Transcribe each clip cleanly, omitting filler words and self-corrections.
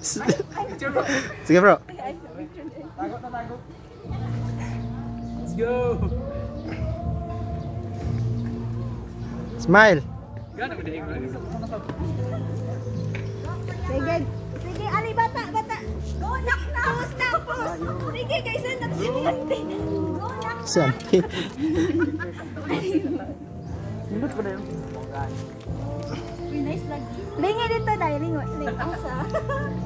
Sige bro. Tago na tago. Let's go. Smile. Gana ko din. Sige. Sige, ali bata. Go knock na. Tapos. Sige, guys, nagsinante. Go knock. Santi. Minut pa na yun. Nice lagi. Lingi dito dahil lingo. Asa.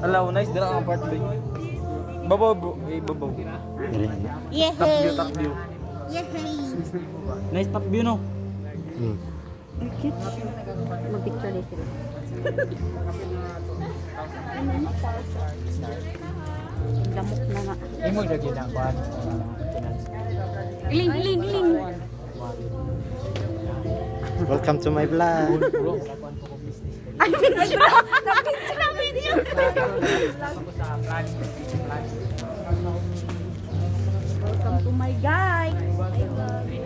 Alaw, nice dira ang part 3. Babaw bro, babaw. Top view, top view. Nice top view no. Cute. Mag-picture din sila. Lamok na nga. Imo lagi na kuan. Ling. Welcome to my vlog. Ay, video. Na video. Welcome to my guy.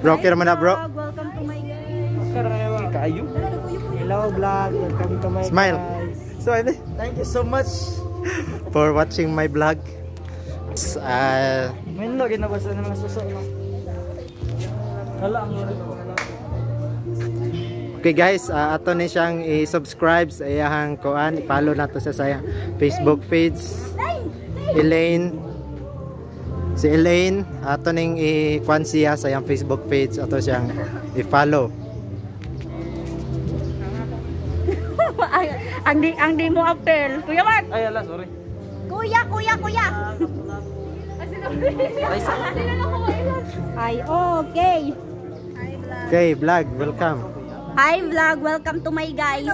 Bro, kira mo na bro. Welcome to my guy. Kaayo. Hello vlog, welcome to my Smile. guys. So, Thank you so much. for watching my vlog. May login na ba sa mga suso no? Hala ang Okay guys, ato ni siyang i-subscribe sa iyang kuan, i-follow nato sa saya Facebook page. Elaine. Si Elaine, ato ning i-kuan siya sa iyang Facebook page, ato siyang i-follow. Ang di mo apel. Kuya Mark. Ay ala, sorry. Kuya. Ay, okay. Okay, vlog, welcome. Hi vlog, welcome to my guys.